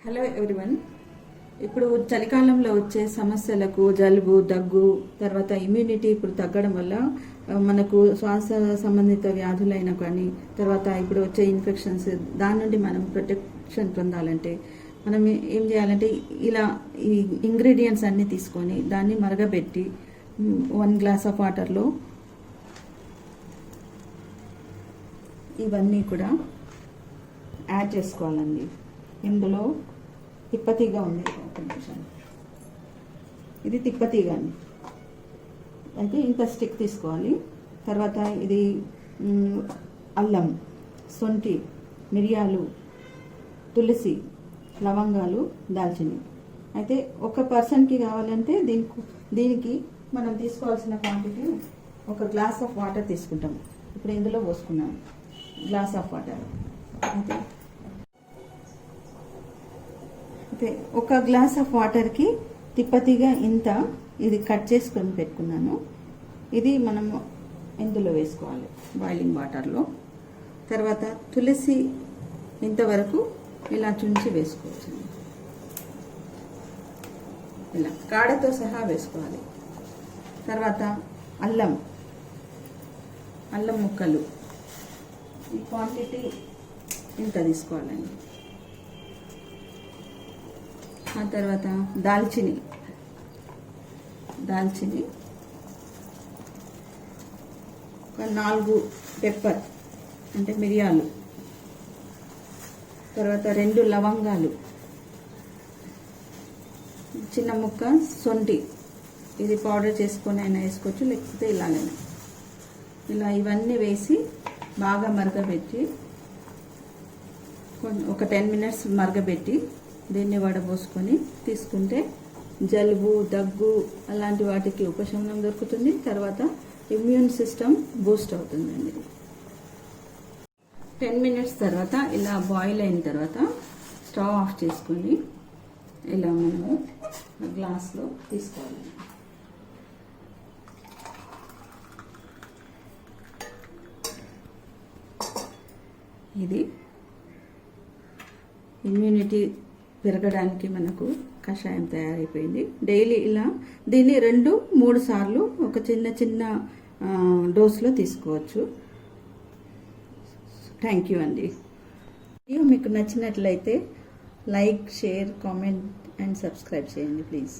Hello everyone. ఇప్పుడు చలికాలంలో వచ్చే సమస్యలకు జలుబు, దగ్గు, తర్వాత ఇమ్యూనిటీ ఇప్పుడు తగ్గడం వల్ల మనకు శ్వాస సంబంధిత వ్యాధులైన కానీ తర్వాత ఇప్పుడు వచ్చే ఇన్ఫెక్షన్స్ దాని నుండి మనం ప్రొటెక్షన్ పొందాలంటే మనం ఏం చేయాలంటే ఇలా ఈ ఇంగ్రీడియంట్స్ అన్నీ తీసుకొని దాన్ని మరగబెట్టి 1 గ్లాస్ ఆఫ్ వాటర్లో ఇవన్నీ కూడా యాడ్ చేసుకోవాలండి. ఇందులో తిప్పతీగ ఉంది, ఒక నిమిషం. ఇది తిప్పతీగ అండి. అయితే ఇంత స్టిక్ తీసుకోవాలి. తర్వాత ఇది అల్లం, సొంటి, మిరియాలు, తులసి, లవంగాలు, దాల్చిని. అయితే ఒక పర్సన్కి కావాలంటే దీనికి మనం తీసుకోవాల్సిన క్వాంటిటీ 1 గ్లాస్ ఆఫ్ వాటర్ తీసుకుంటాం. ఇప్పుడు ఇందులో పోసుకున్నాం గ్లాస్ ఆఫ్ వాటర్. అయితే 1 గ్లాస్ ఆఫ్ వాటర్కి తిప్పతిగా ఇంత ఇది కట్ చేసుకొని పెట్టుకున్నాను. ఇది మనము ఇందులో వేసుకోవాలి బాయిలింగ్ వాటర్లో. తర్వాత తులసి ఇంతవరకు ఇలా చుంచి వేసుకోవచ్చు. ఇలా కాడతో సహా వేసుకోవాలి. తర్వాత అల్లం ముక్కలు ఈ క్వాంటిటీ ఇంత తీసుకోవాలండి. ఆ తర్వాత దాల్చిని ఒక 4 పెప్పర్ అంటే మిరియాలు, తర్వాత 2 లవంగాలు, చిన్న ముక్క సొంటి, ఇది పౌడర్ చేసుకొని అయినా వేసుకోవచ్చు, లేకపోతే ఇలాగైనా. ఇలా ఇవన్నీ వేసి బాగా మరగబెట్టి ఒక 10 మినిట్స్ మరగబెట్టి దీన్ని వడబోసుకొని తీసుకుంటే జలుబు, దగ్గు అలాంటి వాటికి ఉపశమనం దొరుకుతుంది. తర్వాత ఇమ్యూన్ సిస్టమ్ బూస్ట్ అవుతుందండి. 10 మినిట్స్ తర్వాత ఇలా బాయిల్ అయిన తర్వాత స్టవ్ ఆఫ్ చేసుకొని ఇలా మనము గ్లాస్లో తీసుకోవాలి. ఇది ఇమ్యూనిటీ పెరగడానికి మనకు కషాయం తయారైపోయింది. డైలీ ఇలా దీన్ని 2-3 సార్లు ఒక చిన్న డోస్లో తీసుకోవచ్చు. థ్యాంక్ యూ అండి. వీడియో మీకు నచ్చినట్లయితే like, share, comment and subscribe చేయండి ప్లీజ్.